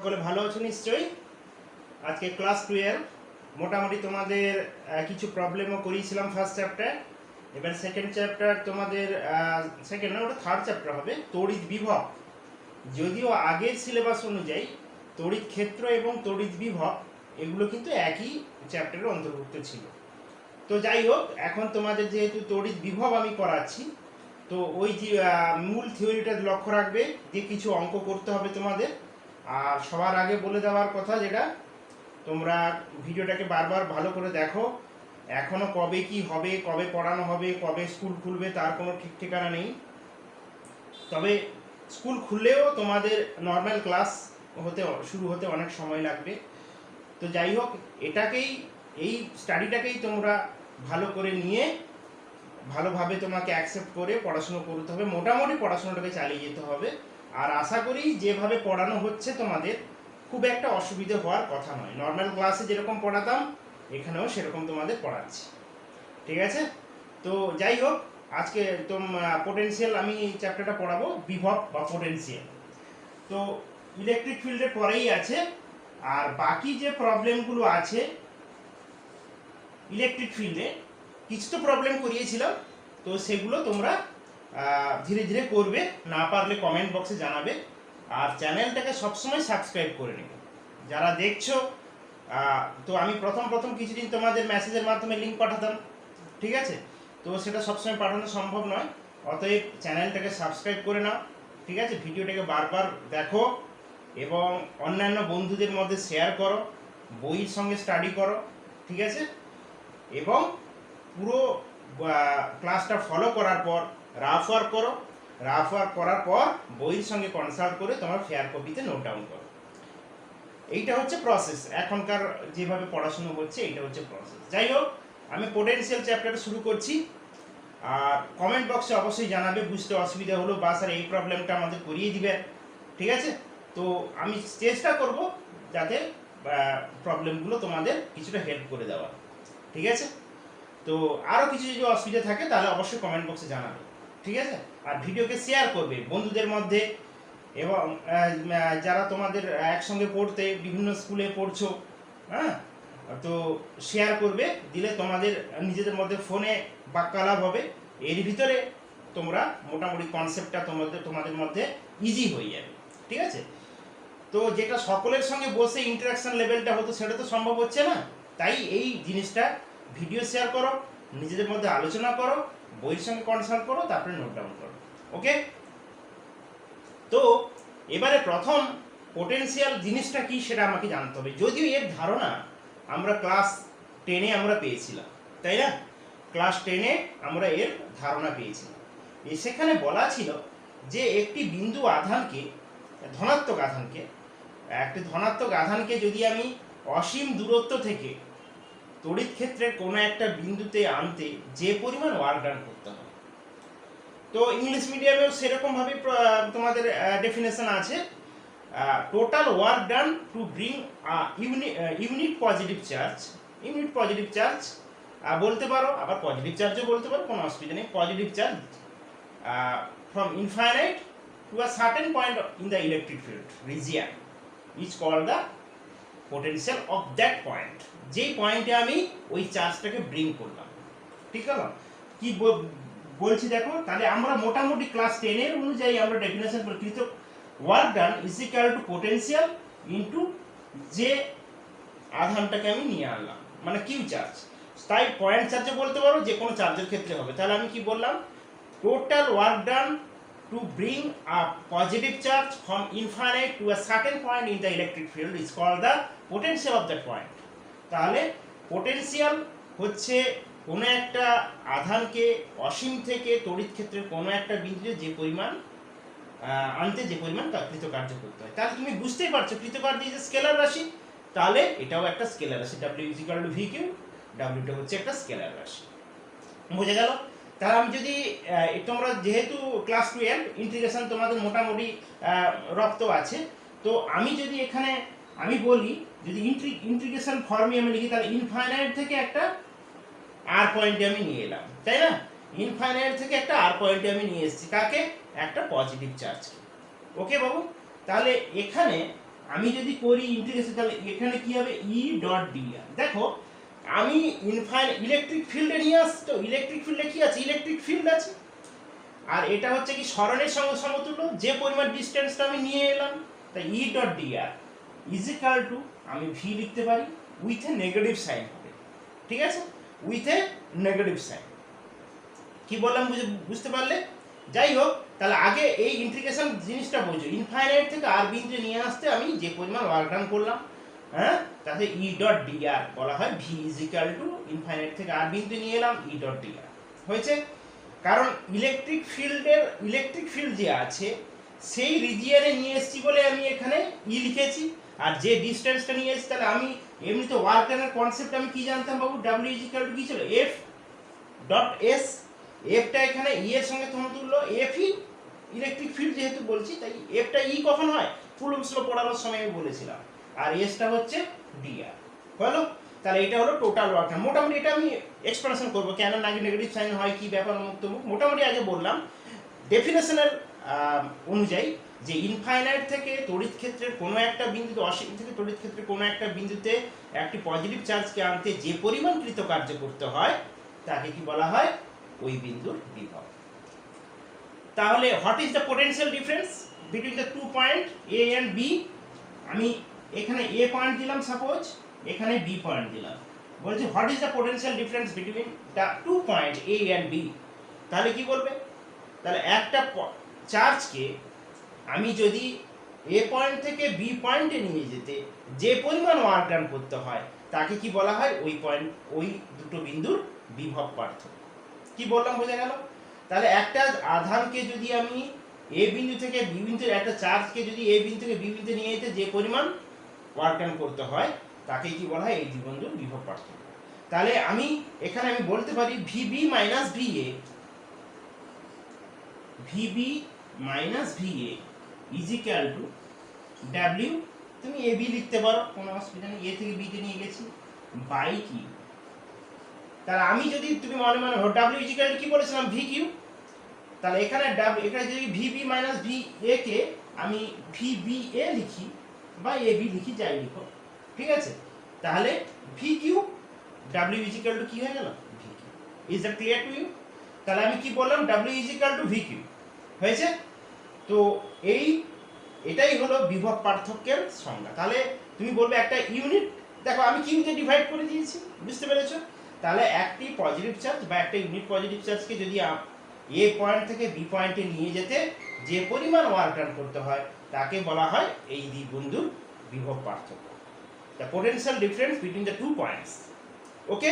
সকলে ভালো আছো নিশ্চয়ই। আজকে ক্লাস 12 মোটামুটি তোমাদের কিছু প্রবলেমও করিয়েছিলাম ফার্স্ট চ্যাপ্টার। এবার সেকেন্ড চ্যাপ্টার তোমাদের সেকেন্ড না, ওটা থার্ড চ্যাপ্টার হবে, তড়িৎ বিভব। যদিও আগের সিলেবাস অনুযায়ী তড়িৎ ক্ষেত্র এবং তড়িৎ বিভব এগুলো কিন্তু একই চ্যাপ্টারের অন্তর্ভুক্ত ছিল। তো যাই হোক, এখন তোমাদের যেহেতু তড়িৎ বিভব আমি করাচ্ছি, তো ওই যে মূল থিওরিটা লক্ষ্য রাখবে যে কিছু অঙ্ক করতে হবে তোমাদের। আর সবার আগে বলে দেওয়ার কথা যেটা, তোমরা ভিডিওটাকে বারবার ভালো করে দেখো। এখনও কবে কি হবে, কবে পড়ানো হবে, কবে স্কুল খুলবে তার কোনো ঠিক ঠিকানা নেই। তবে স্কুল খুললেও তোমাদের নর্মাল ক্লাস শুরু হতে অনেক সময় লাগবে। তো যাই হোক, এই স্টাডিটাকেই তোমরা ভালো করে নিয়ে ভালোভাবে তোমাকে অ্যাকসেপ্ট করে পড়াশুনো করতে হবে। মোটামুটি পড়াশোনাটাকে চালিয়ে যেতে হবে। আর আশা করি যেভাবে পড়ানো হচ্ছে তোমাদের খুব একটা অসুবিধে হওয়ার কথা নয়। নর্মাল ক্লাসে যেরকম পড়াতাম এখানেও সেরকম তোমাদের পড়াচ্ছি, ঠিক আছে? তো যাই হোক, আজকে পোটেনশিয়াল আমি চ্যাপ্টারটা পড়াবো, বিভব বা পোটেনশিয়াল। তো ইলেকট্রিক ফিল্ডের পরেই আছে। আর বাকি যে প্রবলেমগুলো আছে ইলেকট্রিক ফিল্ডে, কিছু তো প্রবলেম করিয়েছিলাম, তো সেগুলো তোমরা ধীরে ধীরে করবে। না পারলে কমেন্ট বক্সে জানাবে। আর চ্যানেলটাকে সবসময় সাবস্ক্রাইব করে নেবে যারা দেখছো। তো আমি প্রথম কিছুদিন তোমাদের মেসেজের মাধ্যমে লিঙ্ক পাঠাতাম, ঠিক আছে? তো সেটা সবসময় পাঠানো সম্ভব নয়, অতএব চ্যানেলটাকে সাবস্ক্রাইব করে নাও, ঠিক আছে? ভিডিওটাকে বারবার দেখো এবং অন্যান্য বন্ধুদের মধ্যে শেয়ার করো, বইয়ের সঙ্গে স্টাডি করো, ঠিক আছে? এবং পুরো ক্লাসটা ফলো করার পর রাফ ওয়ার্ক করো। রাফ ওয়ার্ক করার পর বইয়ের সঙ্গে কনসাল্ট করে তোমার ফেয়ার কপিতে নোট ডাউন করো। এইটা হচ্ছে প্রসেস, এখনকার যেভাবে পড়াশুনো হচ্ছে এইটা হচ্ছে প্রসেস। যাই হোক, আমি পোটেনশিয়াল চ্যাপ্টারটা শুরু করছি। আর কমেন্ট বক্সে অবশ্যই জানাবে বুঝতে অসুবিধা হলো, বা স্যার এই প্রবলেমটা আমাদের করিয়ে দিবে, ঠিক আছে? তো আমি চেষ্টা করব যাতে প্রবলেমগুলো তোমাদের কিছুটা হেল্প করে দেওয়া, ঠিক আছে? তো আরও কিছু যদি অসুবিধা থাকে তাহলে অবশ্যই কমেন্ট বক্সে জানাবে, ঠিক আছে? আর ভিডিওকে শেয়ার করবে বন্ধুদের মধ্যে, এবং যারা তোমাদের একসঙ্গে পড়তে বিভিন্ন স্কুলে পড়ছো, হ্যাঁ, তো শেয়ার করবে, দিলে তোমাদের নিজেদের মধ্যে ফোনে বাক্যালাপ হবে। এর ভিতরে তোমরা মোটামুটি কনসেপ্টটা তোমাদের মধ্যে ইজি হয়ে যাবে, ঠিক আছে? তো যেটা সকলের সঙ্গে বসে ইন্টারাকশন লেভেলটা হতো সেটা তো সম্ভব হচ্ছে না। তাই এই জিনিসটা ভিডিও শেয়ার করো, নিজেদের মধ্যে আলোচনা করো, বইয়ের সঙ্গে কনসাল্ট করো, তারপরে নোট ডাউন করো, ওকে? তো এবারে প্রথম পোটেনশিয়াল জিনিসটা কি সেটা আমাকে জানতে হবে। যদিও এর ধারণা আমরা ক্লাস 10-এ আমরা পেয়েছিলাম, তাই না? ক্লাস 10-এ আমরা এর ধারণা পেয়েছিলাম। সেখানে বলা ছিল যে একটি বিন্দু আধানকে, একটি ধনাত্মক আধানকে যদি আমি অসীম দূরত্ব থেকে তড়িৎ ক্ষেত্রের কোনো একটা বিন্দুতে আনতে যে পরিমাণ ওয়ার্ক ডান করতে হয়। তো ইংলিশ মিডিয়ামেও সেরকমভাবে তোমাদের ডেফিনেশন আছে, total work done to bring unit positive charge বলতে পারো, আবার পজিটিভ চার্জও বলতে পারো, কোনো অসুবিধা নেই। Positive charge from infinite to a certain point in the electric field region is called the potential of that point. যেই পয়েন্টে আমি ওই চার্জটাকে ব্রিং করলাম, ঠিক আছে? কি বলছি দেখো, তাহলে আমরা মোটামুটি ক্লাস 10-এর অনুযায়ী আমরা ডেফিনেশন করি, তো work done is equal two potential into যে আধানটাকে আমি নিয়ে আনলাম, মানে কিউ চার্জ। তাই পয়েন্ট চার্জে বলতে পারো, যে কোনো চার্জের ক্ষেত্রে হবে। তাহলে আমি কি বললাম, total work done to bring a positive charge from infinite to a certain point in the electric field is called the potential of that point. তাহলে পোটেনশিয়াল হচ্ছে কোনো একটা আধানকে অসীম থেকে তড়িৎ ক্ষেত্রের কোনো একটা বিন্দুতে যে পরিমাণ আনতে যে পরিমাণ কৃতকার্য করতে হয়। তাহলে তুমি বুঝতেই পারছো কৃতকার্য যে স্কেলার রাশি, তাহলে এটাও একটা স্কেলার রাশি। W is equal to VQ, Wটা হচ্ছে একটা স্কেলার রাশি, বুঝে গেল? তাহলে আমি যদি তোমরা যেহেতু ক্লাস 12 ইন্টিগ্রেশন তোমাদের মোটামুটি রপ্ত আছে, তো আমি যদি এখানে আমি বলি, যদি ইন্টিগ্রেশন ফর্মে আমি লিখি, তাহলে ইনফাইনাইট থেকে একটা আর পয়েন্টে আমি নিয়ে এলাম, তাই না? ইনফাইনাইট থেকে একটা আর পয়েন্টে আমি নিয়ে এসেছি কাকে? একটা পজিটিভ চার্জকে, ওকে বাবু? তাহলে এখানে আমি যদি করি ইন্টিগ্রেশন, তাহলে এখানে কি হবে ই ডট ডিআর। দেখো আমি ইলেকট্রিক ফিল্ডে নিয়ে আসতো, ইলেকট্রিক ফিল্ডে কি আছে, ইলেকট্রিক ফিল্ড আছে, আর এটা হচ্ছে কি সরণের সঙ্গে সমতুল্য, যে পরিমাণ ডিস্টেন্সটা আমি নিয়ে এলাম, তাই E dot D R is equal to, আমি ভি লিখতে পারি উইথ এ নেগেটিভ সাইন হবে, ঠিক আছে, উইথ এ নেগেটিভ সাইন। কি বললাম বুঝতে পারলে? যাই হোক, তাহলে আগে এই ইন্টিগ্রেশন জিনিসটা বোঝো, ইনফাইনাইট থেকে আর বিন্দু নিয়ে আসতে আমি যে পরিমাণ ওয়ার্ক ডান করলাম, হ্যাঁ, তাতে ই ডট ডিআর বলা হয় V is equal two infinite থেকে আর বিন্দু নিয়ে এলাম ই ডট ডিআর হয়েছে। কারণ ইলেকট্রিক ফিল্ড যে আছে সেই রিজিয়নে নিয়ে এসেছি বলে আমি এখানে ই লিখেছি, আর যে ডিস্টেন্সটা নিয়ে এসেছি, তাহলে আমি এমনিতে ওয়ার্ক ডানের কনসেপ্ট আমি কি জানতাম বাবু, ডাব্লিউ ইজ ইকাল টু কি ছিল, এফ ডট এস, এফটা এখানে ই এর সঙ্গে সমতুল্য, এফই ইলেকট্রিক ফিল্ড যেহেতু বলছি, তাই এফটা ই কখন হয়, কুলম্বস ল পড়ানোর সময় আমি বলেছিলাম, আর এসটা হচ্ছে ডিআর হলো। তাহলে এটা হলো টোটাল ওয়ার্ক ডান। মোটামুটি এটা আমি এক্সপ্লেনেশন করবো কেন নেগেটিভ সাইন হয়, কি ব্যাপার মুক্ত মুখ, মোটামুটি আগে বললাম ডেফিনেশনের অনুযায়ী যে ইনফাইনাইট থেকে তড়িৎ ক্ষেত্রের কোনো একটা বিন্দুতে, অসীম থেকে তড়িৎ ক্ষেত্রের কোনো একটা বিন্দুতে একটি পজিটিভ চার্জকে আনতে যে পরিমাণ কৃতকার্য করতে হয় তাকে কি বলা হয়, ওই বিন্দুর বিভব। তাহলে what is the potential difference between the 2 point A and B? আমি এখানে এ পয়েন্ট দিলাম সাপোজ, এখানে বি পয়েন্ট দিলাম, বলছি what is the potential difference between the 2 point A and B? তাহলে কি বলবে? তাহলে একটা চার্জকে আমি যদি এ পয়েন্ট থেকে বি পয়েন্টে নিয়ে যেতে যে পরিমাণ ওয়ার্ক ডান করতে হয় তাকে কি বলা হয়, ওই দুটো বিন্দুর বিভব পার্থক্য। কি বললাম বোঝা গেল? তাহলে একটা আধানকে যদি আমি এ বিন্দু থেকে বি বিন্দু, একটা চার্জকে যদি এ বিন্দু থেকে বি বিন্দু নিয়ে যেতে যে পরিমাণ ওয়ার্ক ডান করতে হয় তাকে কি বলা হয়, এই দুই বিন্দুর বিভব পার্থক্য। তাহলে আমি এখানে আমি বলতে পারি V B minus V A, V B minus V A is equal to W, তুমি এ বি লিখতে পারো, কোনো অসুবিধা নেই, এ থেকে বি তে নিয়ে গেছি, বাই কি। তাহলে আমি যদি তুমি মনে মনে ডাব্লিউ ইজ ইকুয়াল টু কি বলেছিলাম, ভি কিউ, তাহলে এখানে এখানে যদি ভিবি মাইনাস ভি এ কে আমি ভিবি এ লিখি বা এ বি লিখি, যাই লিখো, ঠিক আছে, তাহলে V Q W is equal to কি হয়ে গেল, V Q. Is that clear to you? তাহলে আমি কি বললাম, W is equal to V Q হয়েছে। তো এটাই হলো বিভব পার্থক্যের সংজ্ঞা। তাহলে তুমি বলবে একটা ইউনিট, দেখো আমি কিউতে ডিভাইড করে দিয়েছি, বুঝতে পেরেছো? তাহলে একটি পজিটিভ চার্জ বা একটা ইউনিট পজিটিভ চার্জকে যদি এ পয়েন্ট থেকে বি পয়েন্টে নিয়ে যেতে যে পরিমাণ ওয়ার্ক ডান করতে হয় তাকে বলা হয় এই দুই বিন্দুর বিভব পার্থক্য, the potential difference between the 2 points. Okay,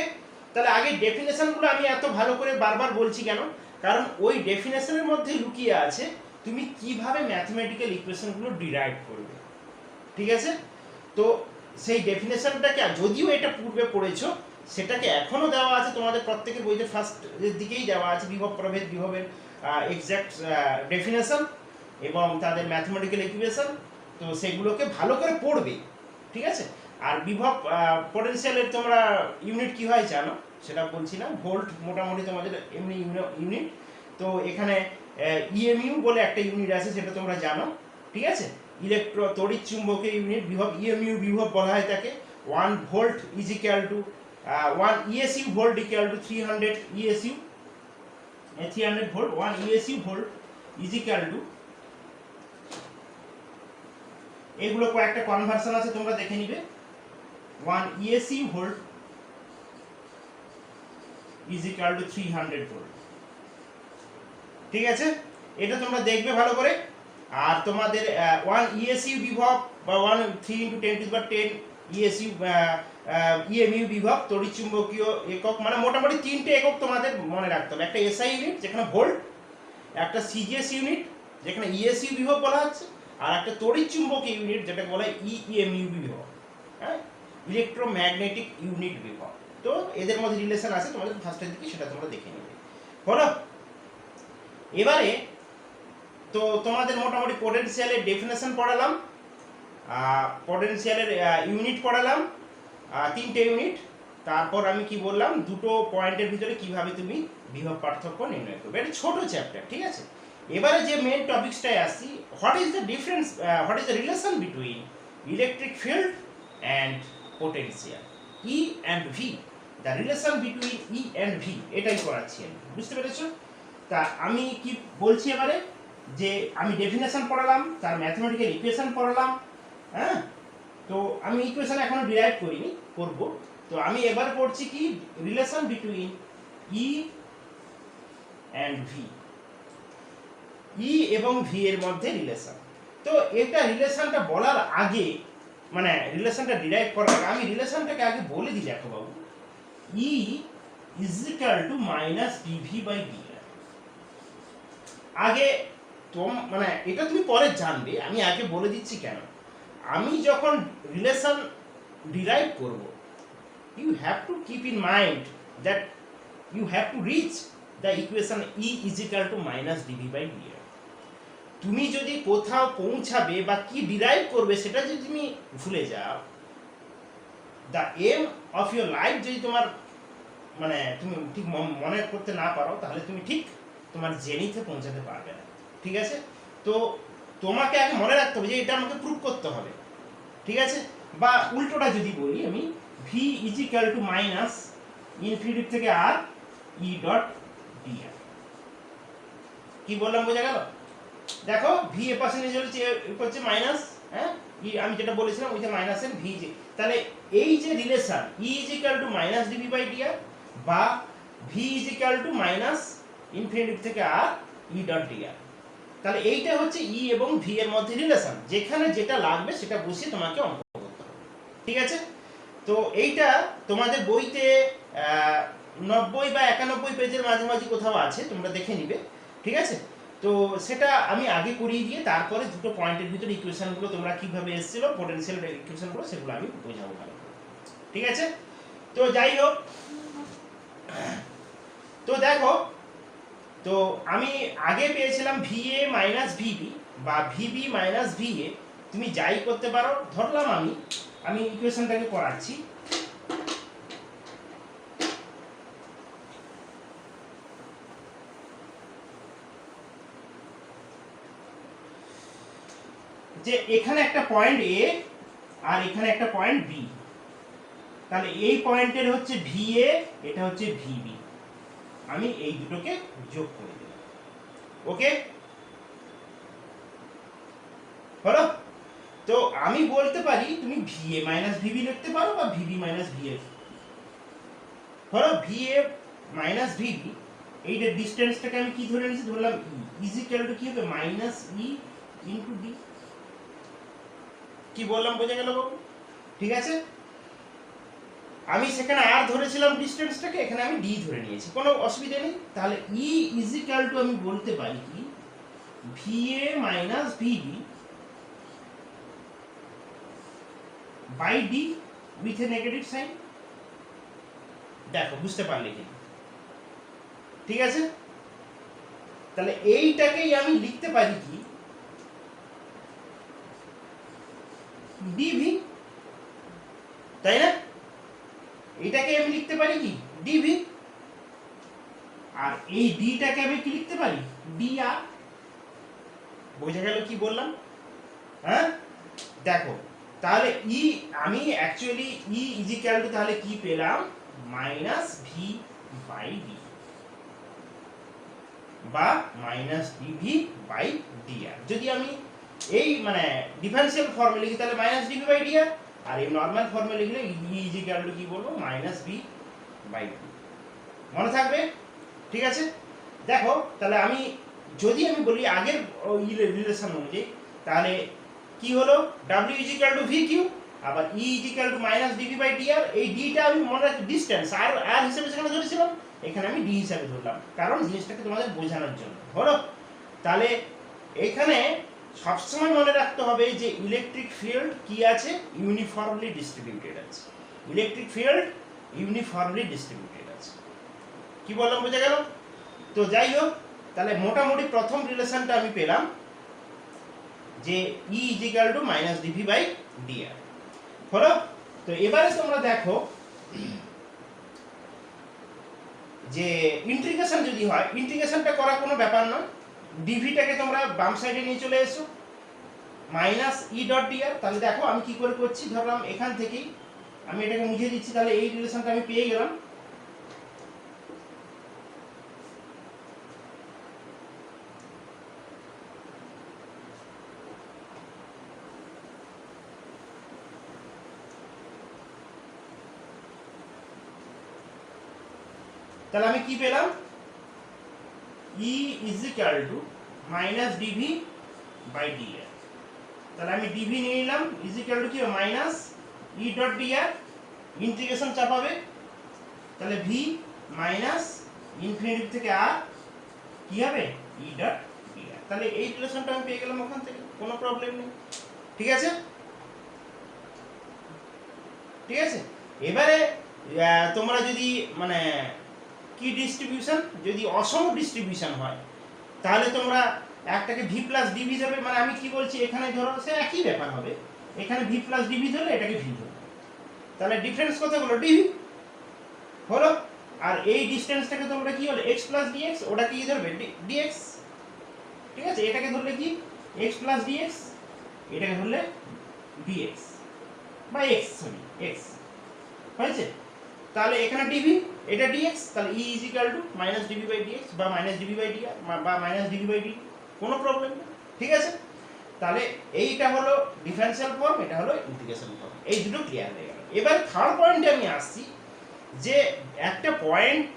তাহলে আগে ডেফিনেশনগুলো আমি এত ভালো করে বারবার বলছি কেন, কারণ ওই ডেফিনেশনের মধ্যে লুকিয়ে আছে তুমি কিভাবে ম্যাথমেটিক্যাল ইকুয়েশনগুলো ডিরাইভ করবে, ঠিক আছে? তো সেই ডেফিনেশনটাকে যদিও এটা পূর্বে পড়েছো, সেটাকে এখনো দেওয়া আছে তোমাদের প্রত্যেকের বইতে, ফার্স্ট দিকেই দেওয়া আছে বিভব প্রভেদ বিভবের এক্সাক্ট ডেফিনেশন এবং তাদের ম্যাথমেটিক্যাল ইকুয়েশন। তো সেগুলোকে ভালো করে পড়বে, ঠিক আছে? আর বিভব পোটেনশিয়ালের তোমরা ইউনিট কি হয় জানো, সেটা বলছি না, ভোল্ট মোটামুটি তোমাদের এমনি ইউনিট। তো এখানে ইএমইউ বলে একটা ইউনিট আছে, সেটা তোমরা জানো, ঠিক আছে? তড়িৎ চুম্বকের ইউনিট বিভব, ইএমইউ বিভব বলা হয় তাকে। 1 volt is equal to 1 ESU volt equal to 300 ESU, 300 volt, 1 ESU volt is equal two, এগুলো কয়েকটা কনভার্সন আছে তোমরা দেখে নিবে, 1 ESU volt is equal two 300 volt, ঠিক আছে? এটা তোমরা দেখবে ভালো করে। আর তোমাদের 1 ESU বিভব বা 3 × 10⁻10 ESU ইএমইউ বিভব তড়িৎ চুম্বকীয় একক, মানে মোটামুটি 3টে একক তোমাদের মনে রাখতে হবে। একটা এসআই ইউনিট যেখানে ভোল্ট, একটা সিজিএস ইউনিট যেখানে ইএসইউ বিভব বলা হচ্ছে, আর একটা তড়িৎ চুম্বকীয় ইউনিট যেটা বলা হয় ইএমইউ বিভব, হ্যাঁ, ইলেকট্রোম্যাগনেটিক ইউনিট বিভব। তো এদের মধ্যে রিলেশন আছে, তোমাদের ফার্স্টের দিকে সেটা তোমরা দেখে নেবে, হলো? এবারে তো তোমাদের মোটামুটি পোটেনশিয়ালের ডেফিনেশন পড়ালাম, পোটেনশিয়ালের ইউনিট পড়ালাম, 3টে ইউনিট। তারপর আমি কি বললাম, দুটো পয়েন্টের ভিতরে কিভাবে তুমি বিভব পার্থক্য নির্ণয় করবে, এটা ছোট চ্যাপ্টার, ঠিক আছে? এবারে যে মেন টপিকসটায় আসছি, what is the difference, what is the relation between electric field and potential, E and V, the relation between E and V, এটাই করাচ্ছি আমি, বুঝতে পেরেছো? তা আমি কি বলছি এবারে, যে আমি ডেফিনেশন পড়ালাম, তার ম্যাথমেটিক্যাল ইকুয়েশন পড়ালাম, হ্যাঁ, তো আমি ইকুয়েশন এখনো ডিরাইভ করিনি, করব। তো আমি এবার পড়ছি কি, relation between E and V, E এবং ভি এর মধ্যে রিলেশন। তো এটা রিলেশনটা বলার আগে, মানে রিলেশনটা ডিরাইভ করার আগে আমি রিলেশনটাকে আগে বলে দিই, দেখো বাবু, E is equal to minus D V by D. আগে মানে এটা তুমি পরে জানবে, আমি আগে বলে দিচ্ছি কেন। আমি যখন রিলেশন ডিরাইভ করব, you have to keep in mind that you have to reach the equation E is equal to minus D V by D. তুমি যদি কোথাও পৌঁছাবে বা কি ডিরাইভ করবে সেটা যদি তুমি ভুলে যাও, the aim of your life যদি তোমার মানে তুমি ঠিক মনে করতে না পারো, তাহলে তুমি ঠিক তোমার জেনিতে পৌঁছাতে পারবে না, ঠিক আছে? তো তোমাকে আগে মনে রাখতে হবে যে এটা আমাকে প্রুভ করতে হবে, ঠিক আছে? বা উল্টোটা যদি বলি আমি, V is equal to minus infinity থেকে আর ই ডট ডি আর। কি বললাম, বোঝা গেল? দেখো ভি এ পাশে নিয়ে চলেছে হচ্ছে মাইনাস, হ্যাঁ, ই আমি যেটা বলেছিলাম ওইটা মাইনাস এর ভি, যে তাহলে এই যে relation E is equal to minus D V by D আর বা V is equal to minus infinity থেকে আর ই ডট ডি আর, তাহলে এইটা হচ্ছে ই এবং ভি এর মধ্যে রিলেশন, যেখানে যেটা লাগবে সেটা বসিয়ে তোমাকে অঙ্ক করতে হবে, ঠিক আছে? তো এইটা তোমাদের বইতে 90 বা 91 পেজের মাঝামাঝি কোথাও আছে, তোমরা দেখে নিবে, ঠিক আছে? তো সেটা আমি আগে করিয়ে দিয়ে তারপরে দুটো পয়েন্টের ভিতরে ইকুয়েশনগুলো তোমরা কিভাবে এসেছিল, পোটেনশিয়াল ইকুয়েশনগুলো, সেগুলো আমি বোঝাবো ভালো করে, ঠিক আছে? তো যাই হোক, তো দেখো, তো আমি আগে পেয়েছিলাম ভিএ মাইনাস ভিবি বা ভিবি মাইনাস ভিএ, তুমি যাই করতে পারো, ধরলাম আমি ইকুয়েশনটাকে করাচ্ছি। যে এখানে একটা পয়েন্ট এ আর এখানে একটা পয়েন্ট বি, তাহলে এই পয়েন্টের হচ্ছে ভিএ, এটা হচ্ছে ভিবি, আমি এই দুটোকে যোগ করে দিলাম, ওকে হলো? তো আমি বলতে পারি তুমি ভিএ মাইনাস ভিবি লিখতে পারো বা ভিবি মাইনাস ভিএ, ধরো ভিএ মাইনাস ভিবি, এই যে ডিসটেন্সটাকে আমি কি ধরে নিয়েছি, ধরলাম ই ইজ ইকুয়াল টু কি হবে, মাইনাস ই ইনটু ডি। কি বললাম, বোঝা গেল বাবু? ঠিক আছে, আমি সেখানে আর ধরেছিলাম ডিসটেন্সটাকে, এখানে আমি ডি ধরে নিয়েছি, কোনো অসুবিধা নেই। তাহলে ই ইজ ইকুয়াল টু আমি বলতে পারি কি, V A minus V B by D with a negative sign. দেখো বুঝতে পারলে কি, ঠিক আছে? তাহলে এইটাকেই আমি লিখতে পারি কি, ডিভি, তাই না? এটাকে আমি লিখতে পারি কি, ডিভি, আর এই ডিটাকে আমি কি লিখতে পারি, ডিআর। বোঝা গেল কি বললাম? হ্যাঁ, দেখো তাহলে ই আমি actually E is equal two তাহলে কি পেলাম, মাইনাস ভি বাই ডি বা মাইনাস ডিভি বাই ডিআর। যদি আমি এই মানে ডিফারেন্সিয়াল ফর্মে লিখি তাহলে মাইনাস ডিভি বাই ডিআর, আর এই নর্মাল ফর্মে লিখলে ই ইজ ইকুয়াল টু কি বলবো, মাইনাস ভি বাই ডি। মনে থাকবে, ঠিক আছে? দেখো তাহলে আমি যদি আমি বলি আগের রিলেশন অনুযায়ী, তাহলে কি হলো, W is equal to V Q, আবার E is equal to minus D V by D R. এই ডিটা আমি মনে রাখি ডিসটেন্স, আর হিসেবে সেখানে ধরেছিলাম, এখানে আমি ডি হিসাবে ধরলাম, কারণ জিনিসটাকে তোমাদের বোঝানোর জন্য, হলো? তাহলে এখানে সবসময় মনে রাখতে হবে যে ইলেকট্রিক ফিল্ড কি আছে, ইউনিফর্মলি ডিস্ট্রিবিউটেড আছে। ইলেকট্রিক ফিল্ড ইউনিফর্মলি ডিস্ট্রিবিউটেড আছে। কি বললাম, বোঝা গেল? তো যাই হোক, তাহলে মোটামুটি প্রথম রিলেশনটা আমি পেলাম যে E is equal to minus D V by D R, হলো? তো এবারে তোমরা দেখো যে ইন্টিগ্রেশন যদি হয়, ইন্টিগ্রেশনটা করা কোনো ব্যাপার নয়, ডিভিটাকে তোমরা বাম সাইডে নিয়ে চলে এসো, minus E dot D R. তাহলে দেখো আমি কি করে করছি, ধরলাম এখান থেকেই আমি এটাকে মুছে দিচ্ছি, তাহলে এই রিলেশনটা আমি পেয়ে গেলাম। তাহলে আমি কি পেলাম, E is equal to minus D V by D R. তাহলে আমি ডিভি নিয়ে নিলাম, ইজ ইকুয়াল টু কি minus E dot D R, integration চাপাবে, তাহলে ভি মাইনাস ইনফিনিটি থেকে আর কি হবে ই ডট ডি আর। তাহলে এই রিলেশনটা আমি পেয়ে গেলাম ওখান থেকে, কোনো প্রবলেম নেই। ঠিক আছে, ঠিক আছে। এবারে তোমরা যদি মানে কি ডিস্ট্রিবিউশন, যদি অসম ডিস্ট্রিবিউশন হয় তাহলে তোমরা একটাকে ভি প্লাস ডিভি দেবে। মানে আমি কি বলছি, এখানে ধরো সে একই ব্যাপার হবে, এখানে ভি প্লাস ডিভি ধরলে এটাকে ভি ধরবে, তাহলে ডিফারেন্স কত হলো ডিভি হলো। আর এই ডিস্টেন্সটাকে তোমরা কি হলো এক্স প্লাস ডিএক্স, ওটা কি ধরবে ডিএক্স। ঠিক আছে, এটাকে ধরলে কি এক্স প্লাস ডিএক্স, এটাকে ধরলে ডিএক্স বা এক্স, সরি এক্স হয়েছে। তাহলে এখানে ডিভি, এটা ডিএক্স, তাহলে E is equal to minus D V by D X বা মাইনাস ডিভি বাই ডিআর বা মাইনাস ডিভি বাই ডি, কোনো প্রবলেম নেই। ঠিক আছে, তাহলে এইটা হলো ডিফারেনশিয়াল ফর্ম, এটা হলো ইন্টিগ্রেশন ফর্ম, এই দুটো ক্লিয়ার হয়ে গেল। এবার থার্ড পয়েন্টে আমি আসছি, যে একটা পয়েন্ট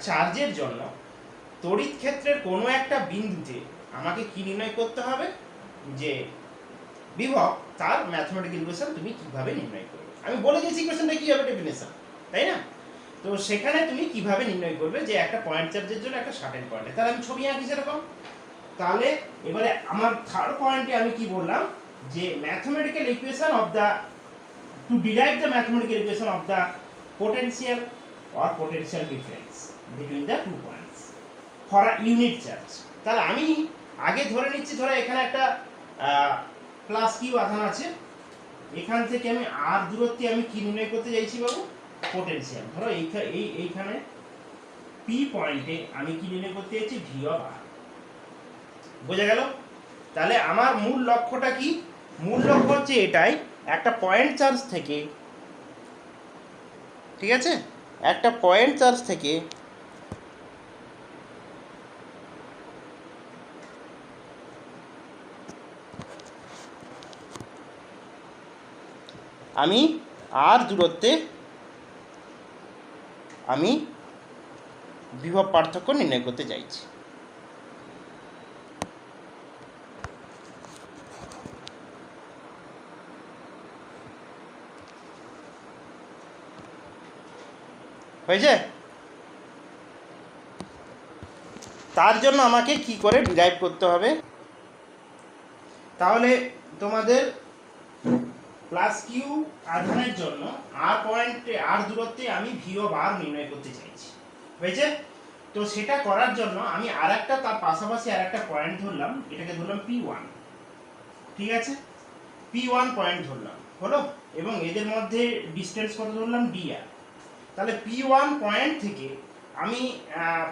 চার্জের জন্য তড়িৎ ক্ষেত্রের কোনো একটা বিন্দুতে আমাকে কি নির্ণয় করতে হবে, যে বিভব, তার ম্যাথমেটিক্যাল ইকুয়েশন তুমি কিভাবে নির্ণয় করবে। আমি বলে দিয়েছি ইকুয়েশনটা কি হবে, ডেফিনেশন, তাই না? তো সেখানে তুমি কিভাবে নির্ণয় করবে যে একটা পয়েন্ট চার্জের জন্য একটা সার্টেন পয়েন্টে। তাহলে আমি ছবি আঁকি সেরকম। তাহলে এবারে আমার থার্ড পয়েন্টে আমি কি বললাম, যে mathematical equation of the, to derive the mathematical equation of the potential or potential difference between the two points for a unit charge। তাহলে আমি আগে ধরে নিচ্ছি, ধরো এখানে একটা প্লাস কিউ আধান আছে, এখান থেকে আমি আর দূরত্বে আমি কি নির্ণয় করতে চাইছি বাবু, পোটেনশিয়াল। ধরো এইখানে পি পয়েন্টে আমি কি নির্ণয় করতে চাইছি, ভি অফ আর। বোঝা গেল? তাহলে আমার মূল লক্ষ্যটা কি, মূল লক্ষ্য হচ্ছে এটাই, একটা পয়েন্ট চার্জ থেকে, ঠিক আছে, একটা পয়েন্ট চার্জ থেকে আমি আর দূরত্বে আমি বিভব পার্থক্য নির্ণয় করতে চাইছি। হয়েছে? তার জন্য আমাকে কি করে ডিরাইভ করতে হবে, তাহলে তোমাদের প্লাস কিউ আধানের জন্য আর পয়েন্টে, আর দূরত্বে আমি ভি অফ আর নির্ণয় করতে চাইছি। হয়েছে? তো সেটা করার জন্য আমি আর একটা, তার পাশাপাশি আর একটা পয়েন্ট ধরলাম, এটাকে ধরলাম P1। ঠিক আছে, P1 পয়েন্ট ধরলাম, হলো, এবং এদের মধ্যে ডিস্টেন্স কত ধরলাম, dr। তাহলে P1 পয়েন্ট থেকে আমি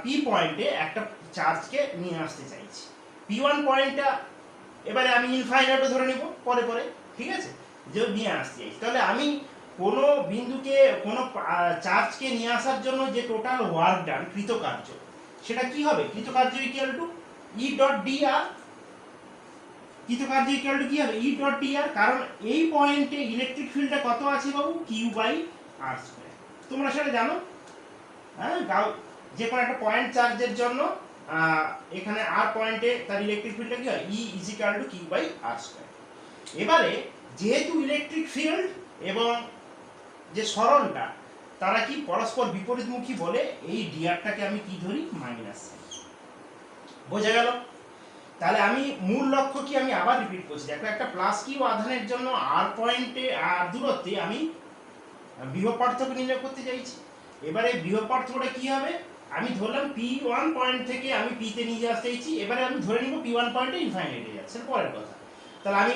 P পয়েন্টে একটা চার্জকে নিয়ে আসতে চাইছি। P1 পয়েন্টটা এবারে আমি ইনফাইনাইটও ধরে নিব পরে পরে, ঠিক আছে, যে নিয়ে আসতে চাইছি। তাহলে আমি কোনো বিন্দুকে, কোনো চার্জকে নিয়ে আসার জন্য যে টোটাল ওয়ার্ক ডান, কৃতকার্য, সেটা কি হবে, কৃতকার্য equal to E dot D R. কৃতকার্য ইকুয়াল টু কি হবে, ই ডট ডি আর। কারণ এই পয়েন্টে ইলেকট্রিক ফিল্ডটা কত আছে বাবু, কিউ বাই আর স্কয়ার। তোমরা সেটা জানো, হ্যাঁ, যে কোনো একটা পয়েন্ট চার্জের জন্য এখানে আর পয়েন্টে তার ইলেকট্রিক ফিল্ডটা কি হয়, E is equal to Q by R square. এবারে যেহেতু ইলেকট্রিক ফিল্ড এবং যে সরণটা তারা কি পরস্পর বিপরীতমুখী বলে এই ডিআরটাকে আমি কি ধরি, মাইনাস। বোঝা গেল? তাহলে আমি মূল লক্ষ্য কি, আমি আবার রিপিট করছি, দেখো একটা প্লাস কিউ আধানের জন্য আর পয়েন্টে, আর দূরত্বে আমি বিভব পার্থক্য নির্ণয় করতে চাইছি। এবারে বিভব পার্থক্যটা কি হবে, আমি ধরলাম P1 পয়েন্ট থেকে আমি P তে নিয়ে আসতে চাইছি। এবারে আমি ধরে নিব P1 পয়েন্টে ইনফাইনাইটে যাচ্ছে, পরের কথা। তাহলে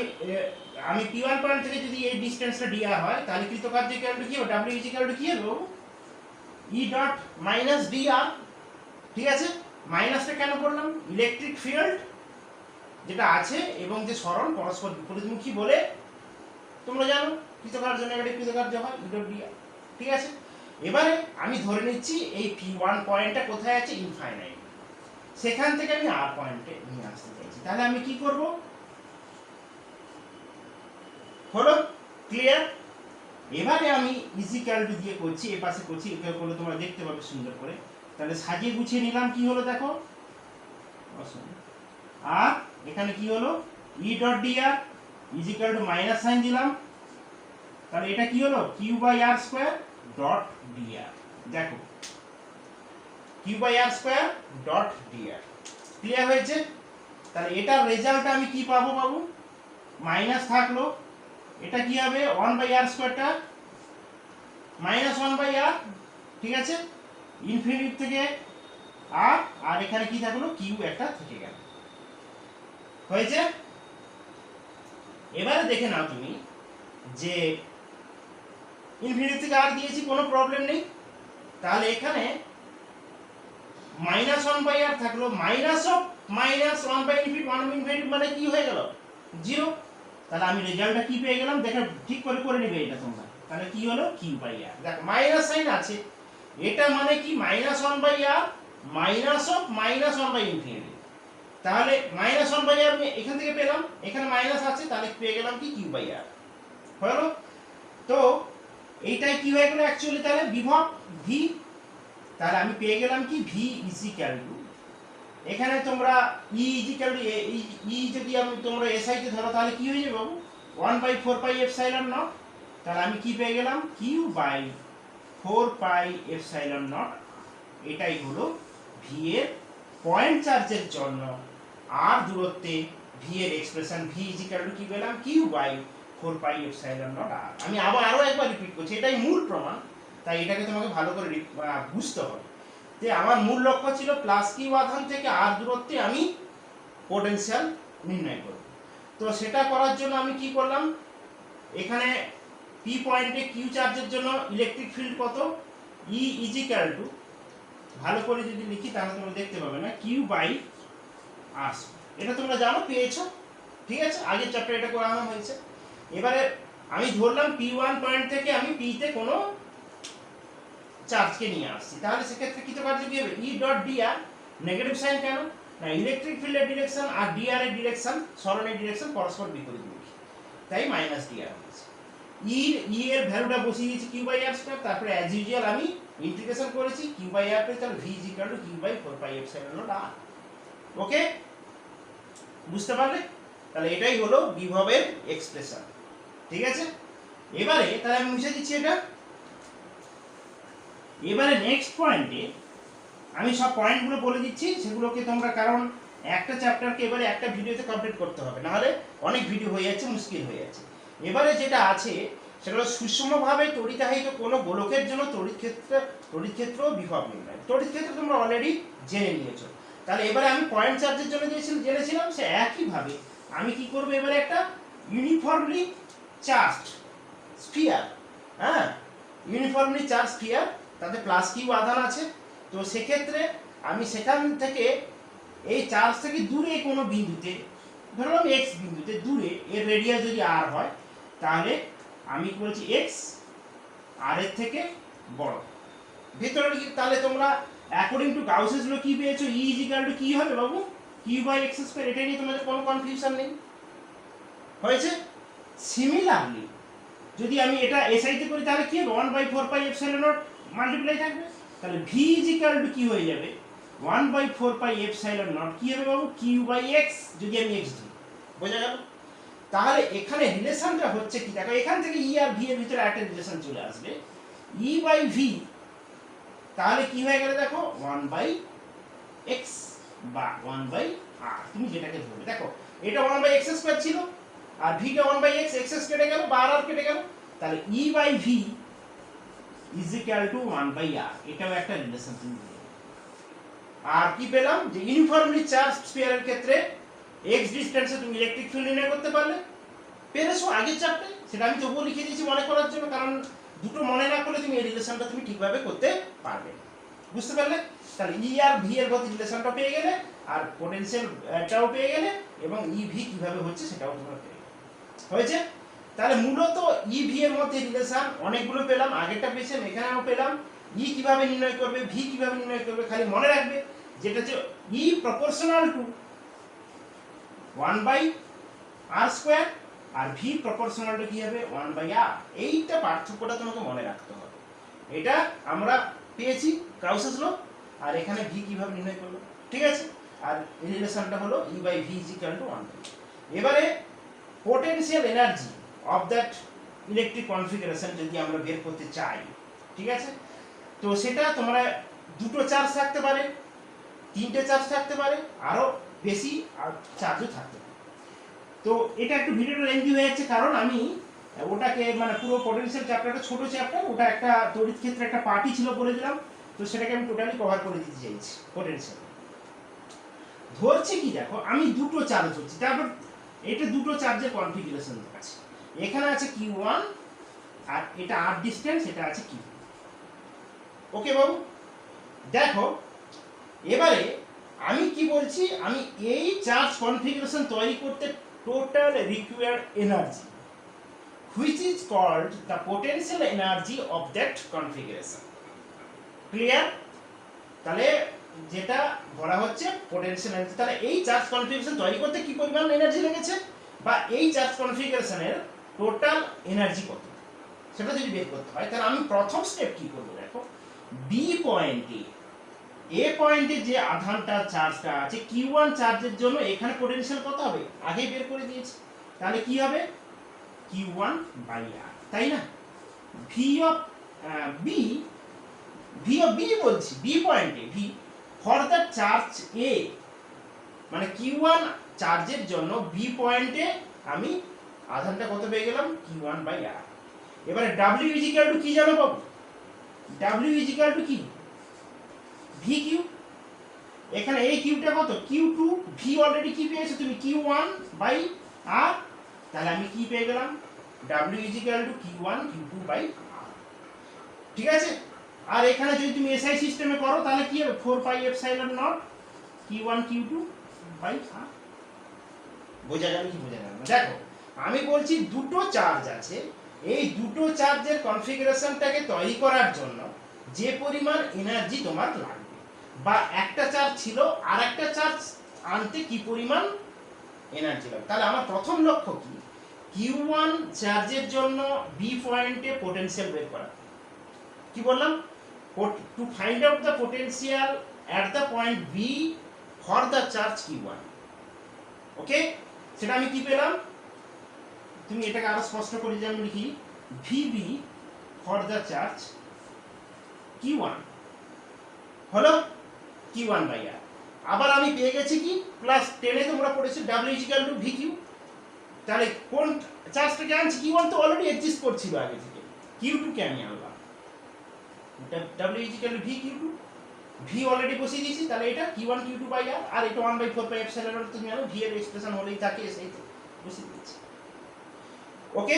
আমি P1 পয়েন্ট থেকে যদি এই ডিসটেন্সটা dr হয়, তাহলে কৃতকার্য ইকুয়াল টু কি হবে, W ইজ ইকুয়াল টু কি হবে, ই ডট মাইনাস dr। ঠিক আছে, মাইনাসটা কেন করলাম, ইলেকট্রিক ফিল্ড যেটা আছে এবং যে সরণ পরস্পর বিপরীতমুখী বলে তোমরা জানো কৃতকার্য নেগেটিভ কৃতকার্য হয় ই ডট ডিআর। ঠিক আছে, এবারে আমি ধরে নিচ্ছি এই P1 পয়েন্টটা কোথায় আছে, ইনফাইনাইট, সেখান থেকে আমি আর পয়েন্টে নিয়ে আসতে চাইছি। তাহলে আমি কি করব, হলো ক্লিয়ার? এবারে আমি ইজিক্যাল টু দিয়ে করছি, এ পাশে করছি, এটা করলে তোমরা দেখতে পাবে সুন্দর করে। তাহলে সাজিয়ে গুছিয়ে নিলাম, কি হলো দেখো, আর এখানে কি হলো E dot D R equal to minus sign দিলাম, তাহলে এটা কি হলো Q by R square dot D R. দেখো Q by R square dot D R clear হয়েছে। তাহলে এটার রেজাল্ট আমি কি পাবো, মাইনাস থাকলো, এটা কি হবে 1 বাই আর স্কোয়ারটা মাইনাস 1 বাই আর, ঠিক আছে, ইনফিনিটি থেকে আর, আর এখানে কি থাকলো কিউ একটা থেকে গেল, হয়েছে। এবারে দেখে নাও তুমি যে ইনফিনিটি থেকে আর দিয়েছি, কোনো প্রবলেম নেই। তাহলে এখানে মাইনাস 1 বাই আর থাকলো, minus of minus 1 by infinity, 1 infinity মানে কি হয়ে গেল 0। তাহলে আমি রেজাল্টটা কি পেয়ে গেলাম, দেখো ঠিক করে করে নেবে এটা তোমরা। তাহলে কি হলো কিউ বাই আর, দেখো মাইনাস সাইন আছে, এটা মানে কি minus 1 by R minus of minus 1 by infinity. তাহলে মাইনাস 1 বাই আর আমি এখান থেকে পেলাম, এখানে মাইনাস আছে, তাহলে পেয়ে গেলাম কি কিউ বাই আর হলো। তো এইটাই কি হয়ে গেল অ্যাকচুয়ালি, তাহলে বিভব ভি। তাহলে আমি পেয়ে গেলাম কি ভি ইজিক্যাল টু, এখানে তোমরা ই ইজিক্যাল টু ই যদি আমি তোমরা এসআই তে ধরো তাহলে কি হয়ে যাবে বাবু 1 বাই 4 পাই এপসাইলন নট। তাহলে আমি কি পেয়ে গেলাম Q by 4 pi epsilon naught. এটাই হলো ভি এর পয়েন্ট চার্জের জন্য আর দূরত্বে ভি এর এক্সপ্রেশন, ভি ইজিক্যাল টু কি পেলাম Q by 4 pi epsilon naught R. আমি আরো একবার রিপিট করছি, এটাই মূল প্রমাণ, তাই এটাকে তোমাকে ভালো করে বুঝতে হবে যে আমার মূল লক্ষ্য ছিল প্লাস কিউ আধান থেকে আর দূরত্বে আমি পোটেনশিয়াল নির্ণয় করব। তো সেটা করার জন্য আমি কি করলাম, এখানে পি পয়েন্টে কিউ চার্জের জন্য ইলেকট্রিক ফিল্ড কত, ই ইজিক্যাল টু, ভালো করে যদি লিখি তাহলে তোমরা দেখতে পাবে না, কিউ বাই আর। এটা তোমরা জানো, পেয়েছো, ঠিক আছে, আগের চ্যাপ্টার এটা করানো হয়েছে। এবারে আমি ধরলাম P1 পয়েন্ট থেকে আমি P তে কোনো চার্জকে নিয়ে আসছি, তাহলে সেক্ষেত্রে কৃতকার্য কি হবে, E dot D R, negative sign কেন না, ইলেকট্রিক ফিল্ডের ডিরেকশন আর ডিআর এর ডিরেকশন, সরণের ডিরেকশন পরস্পর বিপরীতমুখী, তাই মাইনাস ডিআর হয়েছে। ই এর ভ্যালুটা বসিয়ে দিয়েছি কিউ বাই আর স্কয়ার, তারপরে অ্যাজ ইউজুয়াল আমি ইন্টিগ্রেশন করেছি কিউ বাই আর পেয়ে, তাহলে V equal to Q by 4 pi epsilon naught R. Okay, বুঝতে পারলে? তাহলে এটাই হলো বিভবের এক্সপ্রেশন, ঠিক আছে। এবারে তাহলে আমি মুছে দিচ্ছি এটা। এবারে নেক্সট পয়েন্টে আমি সব পয়েন্টগুলো বলে দিচ্ছি, সেগুলোকে তোমরা, কারণ একটা চ্যাপ্টারকে এবারে একটা ভিডিওতে কমপ্লিট করতে হবে, নাহলে অনেক ভিডিও হয়ে যাচ্ছে, মুশকিল হয়ে যাচ্ছে। এবারে যেটা আছে সেগুলো সুষমভাবে তড়িতাহিত কোনো গোলকের জন্য তড়িৎ ক্ষেত্র বিভব নির্ণয়। তড়িৎ ক্ষেত্র তোমরা অলরেডি জেনে নিয়েছো। তাহলে এবারে আমি পয়েন্ট চার্জের জন্য জেনেছিলাম, সে একইভাবে আমি কি করব, এবারে একটা ইউনিফর্মলি চার্জড স্ফিয়ার, হ্যাঁ, ইউনিফর্মলি চার্জ স্ফিয়ার, তাতে প্লাস কিউ আধান আছে। তো সেক্ষেত্রে আমি সেখান থেকে এই চার্জ থেকে দূরে কোনো বিন্দুতে, ধরলাম এক্স বিন্দুতে দূরে, এর রেডিয়াস যদি আর হয়, তাহলে আমি কি বলছি এক্স আর এর থেকে বড় ভেতরে, তাহলে তোমরা অ্যাকর্ডিং টু গাউসেস ল কি পেয়েছো, ই ইজিক্যাল টু কি হবে বাবু, কিউ বাই এক্স স্কয়ার। এটা নিয়ে তোমাদের কোনো কনফিউশন নেই, হয়েছে। সিমিলারলি যদি আমি এটা এসআই তে করি তাহলে কি হবে, 1 by 4 pi epsilon naught multiply থাকবে, তাহলে ভি ইজিক্যাল টু কি হয়ে যাবে 1 বাই 4 পাই এপসাইলন নট কি হবে বাবু, কিউ বাই এক্স, যদি আমি এক্স দিই, বোঝা গেল। তাহলে এখানে রিলেশনটা হচ্ছে কি, দেখো এখান থেকে ই আর ভি এর ভিতরে একটা রিলেশন চলে আসবে, ই বাই ভি, তাহলে কি হয়ে গেল দেখো 1 বাই এক্স বা 1 বাই আর, তুমি যেটাকে ধরবে। দেখো এটা 1 বাই এক্স স্কয়ার ছিল, আর ভিটা 1 বাই এক্স, এক্স কেটে গেল বা আর কেটে গেল, তাহলে E by V is equal to 1 by R. এটাও একটা রিলেশন তুমি। আর কি পেলাম, যে ইউনিফর্মলি চার্জ স্ফিয়ারের ক্ষেত্রে এক্স ডিসটেন্সে তুমি ইলেকট্রিক ফিল্ড নির্ণয় করতে পারলে, পেরেছো আগের চ্যাপ্টারে, সেটা আমি তবুও লিখে দিয়েছি মনে করার জন্য, কারণ দুটো মনে না করলে তুমি এই রিলেশনটা তুমি ঠিকভাবে করতে পারবে, বুঝতে পারলে? তাহলে ই আর ভি এর মধ্যে রিলেশনটা পেয়ে গেলে, আর পোটেনশিয়ালটাও পেয়ে গেলে, এবং ই ভি কিভাবে হচ্ছে সেটাও তোমরা পেয়ে গেলে। হয়েছে? তাহলে মূলত ই ভি এর মধ্যে রিলেশন অনেকগুলো পেলাম, আগেরটা পেয়েছেন, এখানেও পেলাম। ই কিভাবে নির্ণয় করবে, ভি কিভাবে নির্ণয় করবে, খালি মনে রাখবে যেটা হচ্ছে ই প্রপোর্শনাল টু 1/r², আর ভি প্রপোর্শনাল টু কি হবে 1/r। এইটা পার্থক্যটা তোমাকে মনে রাখতে হবে। এটা আমরা পেয়েছি ক্রাউসেস ল, আর এখানে ভি কিভাবে নির্ণয় করব, ঠিক আছে? আর রিলেশনটা হলো E/V = 1। এবারে potential energy of that electric configuration যদি আমরা বের করতে চাই, ঠিক আছে, তো সেটা তোমরা দুটো চার্জ থাকতে পারে, তিনটে চার্জ থাকতে পারে, আরো বেশি আর চার্জও থাকতে পারে। তো এটা একটু ভিডিওটা লেন্থি হয়ে যাচ্ছে, কারণ আমি ওটাকে মানে পুরো পোটেনশিয়াল চ্যাপ্টারটা ছোট চ্যাপ্টার, ওটা একটা তড়িৎ ক্ষেত্রে একটা পার্টি ছিল বলে দিলাম, তো সেটাকে আমি টোটালি কভার করে দিতে চাইছি। পোটেনশিয়াল ধরছে কি, দেখো আমি দুটো চার্জ ধরছি, তারপর এটা দুটো চার্জের কনফিগারেশন আছে, এখানে আছে Q1 আর এটা r ডিসটেন্স, এটা আছে Q। ওকে বাবু, দেখো এবারে আমি কি বলছি, আমি এই চার্জ কনফিগারেশন তৈরি করতে total required energy which is called the potential energy of that configuration। Clear? তাহলে যেটা বলা হচ্ছে পোটেনশিয়াল এনার্জি, তাহলে এই চার্জ কনফিগারেশন তৈরি করতে কি পরিমাণ এনার্জি লেগেছে, বা এই চার্জ কনফিগারেশনের টোটাল এনার্জি কত, সেটা যদি বের করতে হয়, তাহলে আমি প্রথম স্টেপ কি করব, দেখো বি পয়েন্টে, এ পয়েন্টে যে আধানটা চার্জটা আছে Q1 চার্জের জন্য এখানে পোটেনশিয়াল কত হবে আগেই বের করে দিয়েছি, তাহলে কি হবে Q1/r, তাই না? ভি অফ বি বলছি, বি পয়েন্টে ভি ফর দ্য চার্জ এ, মানে Q1 চার্জের জন্য বি পয়েন্টে আমি আধানটা কত পেয়ে গেলাম Q1/r। এবারে W = কি জানো বাবু? W = কি? VQ। এখানে এই কিউটা কত Q2, ভি অলরেডি কি পেয়েছো তুমি Q1/r, তাহলে আমি কি পেয়ে গেলাম W = Q1 Q2/r, ঠিক আছে? আর এখানে যদি তুমি এসআই সিস্টেমে করো তাহলে কি হবে 4πε0 Q1 Q2/r। বোঝা গেল কি বোঝা গেল? দেখো আমি বলছি দুটো চার্জ আছে, এই দুটো চার্জের কনফিগারেশনটাকে তৈরি করার জন্য যে পরিমাণ এনার্জি তোমার লাগবে, বা একটা চার্জ ছিল আর একটা চার্জ আনতে কি পরিমাণ এনার্জি লাগবে, তাহলে আমার প্রথম লক্ষ্য কি Q1 চার্জের জন্য বি পয়েন্টে পোটেনশিয়াল বের করা। কি বললাম? To find out the potential at the point B for the charge Q1। Okay, সেটা আমি কি পেলাম, তুমি এটাকে আরো স্পষ্ট করে যে আমি লিখি VB for the charge Q1 হলো Q1/r। আবার আমি পেয়ে গেছি কি ক্লাস 10 এ তোমরা পড়েছো W = VQ। তাহলে কোন চার্জটাকে আনছি, Q1 তো অলরেডি এক্সিস্ট করছিল আগে থেকে, Q2 কে আমি আনলাম, W = VQ2, ভি অলরেডি বসিয়ে দিয়েছি, তাহলে এটা Q1 Q2/r, আর এটা 1/4πε0 তুমি জানো ভি এর এক্সপ্রেশন হলেই থাকে, সেই তো বসিয়ে দিয়েছি। ওকে,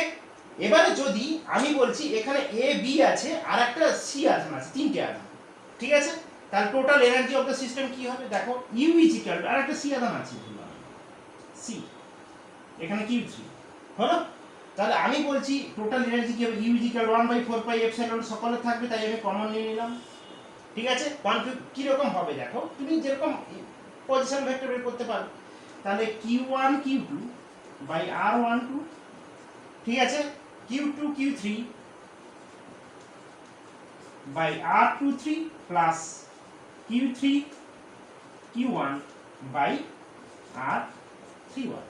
এবারে যদি আমি বলছি এখানে এ বি আছে আর একটা সি আধান আছে, তিনটে আধান, ঠিক আছে, তাহলে total energy of the system কি হবে, দেখো ইউ = আর একটা সি আধান আছে সি, এখানে Q3 হলো, তাহলে আমি বলছি টোটাল এনার্জি কি হবে ইউ = 1/4πε0 সকলে থাকবে, তাই আমি কমন নিয়ে নিলাম, ঠিক আছে? কি রকম হবে দেখো, তুমি যেরকম পজিশন ভেক্টর বের করতে পারো, তাহলে Q1 Q2/r12, ঠিক আছে, Q2 Q3/r23 plus Q3 Q1/r31।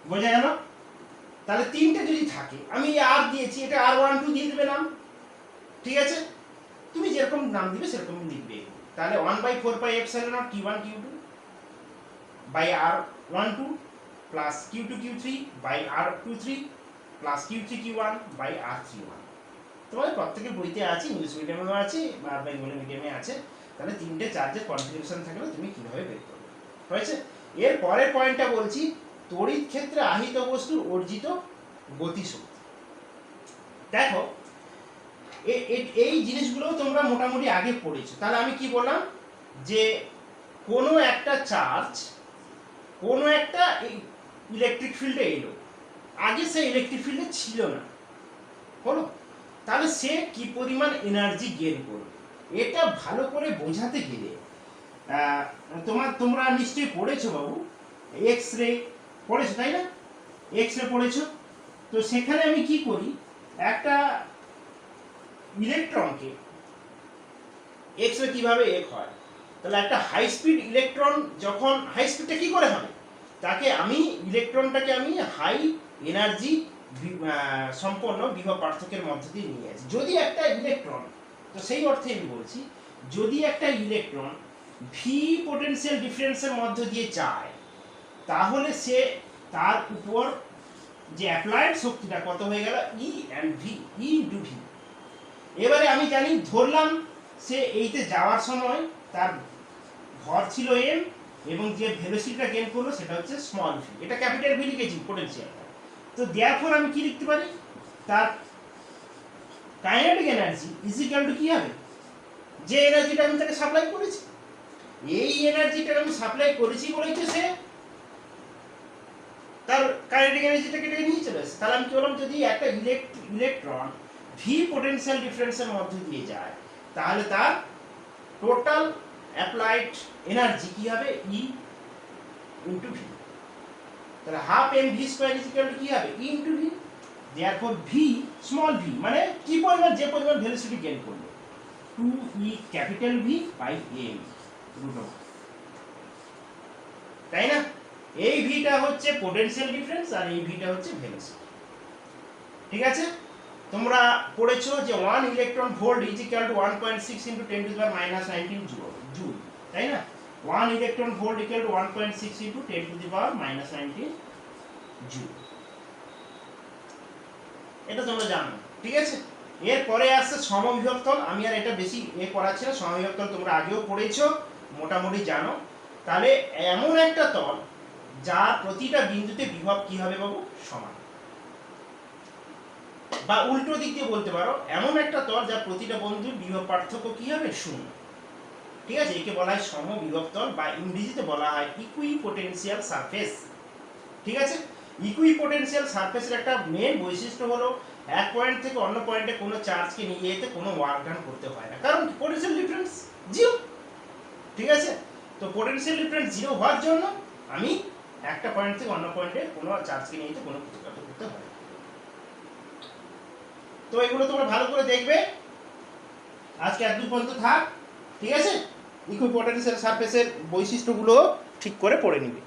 বোঝা গেল? তাহলে তিনটে যদি থাকে, আমি আর দিয়েছি, এটা r12 দিয়ে দেবে নাম, ঠিক আছে, তুমি যেরকম নাম দিবে সেরকম লিখবে, তাহলে 1/4πε0 Q1 Q2/r12 plus Q2 Q3/r23 plus Q3 Q1/r31। তোমাদের প্রত্যেকের বইতে আছে, ইংলিশ মিডিয়ামেও আছে বা বেঙ্গলি মিডিয়ামে আছে, তাহলে তিনটে চার্জের কনফিগারেশন থাকলে তুমি কিভাবে বের করবে। হয়েছে? এর পরের পয়েন্টটা বলছি তড়িৎ ক্ষেত্রে আহিত বস্তুর অর্জিত গতিশক্তি। দেখো এই জিনিসগুলো তোমরা মোটামুটি আগে পড়েছো। তাহলে আমি কি বললাম যে কোনো একটা চার্জ কোনো একটা ইলেকট্রিক ফিল্ডে এলো, আগে সে ইলেকট্রিক ফিল্ডে ছিল না, হলো, তাহলে সে কি পরিমাণ এনার্জি গেইন করবে, এটা ভালো করে বোঝাতে গেলে তোমরা নিশ্চয়ই পড়েছো বাবু, এক্স রে পড়েছো তাই না? এক্স রে পড়েছো, তো সেখানে আমি কি করি, একটা ইলেকট্রনকে এক্স রে কিভাবে এক হয়, তাহলে একটা হাই স্পিড ইলেকট্রন যখন, হাই স্পিডটা কি করে হবে, তাকে আমি ইলেকট্রনটাকে আমি হাই এনার্জি সম্পন্ন বিভব পার্থক্যের মধ্য দিয়ে নিয়ে আসি। যদি একটা ইলেকট্রন, তো সেই অর্থে আমি বলছি, যদি একটা ইলেকট্রন ভি পোটেনশিয়াল ডিফারেন্সের মধ্য দিয়ে যায়, তাহলে সে তার উপর যে অ্যাপ্লাইড শক্তিটা কত হয়ে গেল, ই and V, E into V. এবারে আমি জানি, ধরলাম সে এইতে যাওয়ার সময় তার ভর ছিল এম, এবং যে ভেলোসিটিটা গেইন করলো সেটা হচ্ছে স্মল ভি, এটা ক্যাপিটাল ভি লিখেছি পোটেনশিয়াল। তো দেয়ারফর আমি কি লিখতে পারি, তার kinetic energy is equal to কি হবে, যে এনার্জিটা আমি তাকে সাপ্লাই করেছি, এই এনার্জিটা আমি সাপ্লাই করেছি বলেই তো সে তার কাইনেটিক এনার্জিটা কেটে নিয়ে চলে আসে। তাহলে আমি কি বললাম, যদি একটা ইলেকট্রন ভি পোটেনশিয়াল ডিফারেন্সের মধ্য দিয়ে যায়, তাহলে তার টোটাল অ্যাপ্লাইড এনার্জি কি হবে, ই ইন্টু ভি। তাহলে half M V square is equal to কি হবে, E into V. Therefore V small V মানে কি পরিমাণ, যে পরিমাণ ভেলোসিটি গেইন করলো, 2e capital V by M root over, তাই না? এই ভিটা হচ্ছে পোটেনশিয়াল ডিফারেন্স আর এই ভিটা হচ্ছে ভেলোসিটি। ঠিক আছে, তোমরা পড়েছো যে 1 electron volt is equal two 1.6 into 10 to the power -19 joule, তাই না? 1 electron volt equal to 1.6 into 10 to the power -19 joule, এটা তোমরা জানো। ঠিক আছে, এরপরে আসছে সমবিভব। আমি আর এটা বেশি পড়াচ্ছি না, সমবিভব তোমরা আগেও পড়েছো, মোটামুটি জানো। তাহলে এমন একটা তল যার প্রতিটা বিন্দুতে বিভব কি হবে বাবু, সমান, বা উল্টো দিক দিয়ে বলতে পারো, এমন একটা তল যার প্রতিটা বিন্দুর বিভব পার্থক্য কি হবে, শূন্য। ঠিক আছে, একে বলা হয় সমবিভব তল, বা ইংরেজিতে বলা হয় ইকুইপোটেনশিয়াল সারফেস। ঠিক আছে, ইকুইপোটেনশিয়াল সারফেসের একটা মেন বৈশিষ্ট্য হলো এক পয়েন্ট থেকে অন্য পয়েন্টে কোনো চার্জকে নিয়ে যেতে কোনো ওয়ার্ক ডান করতে হয় না, কারণ পোটেনশিয়াল ডিফারেন্স জিরো। ঠিক আছে, তো পোটেনশিয়াল ডিফারেন্স জিরো হওয়ার জন্য আমি একটা পয়েন্ট থেকে অন্য পয়েন্টে কোনো চার্জকে নিয়ে যেতে কোনো কিছু করতে হয়। তো এগুলো তোমরা ভালো করে দেখবে, আজকে এক দু পর্যন্ত থাক। ঠিক আছে, ইকুইপোটেনশিয়াল সারফেসের বৈশিষ্ট্যগুলো ঠিক করে পড়ে নিবে।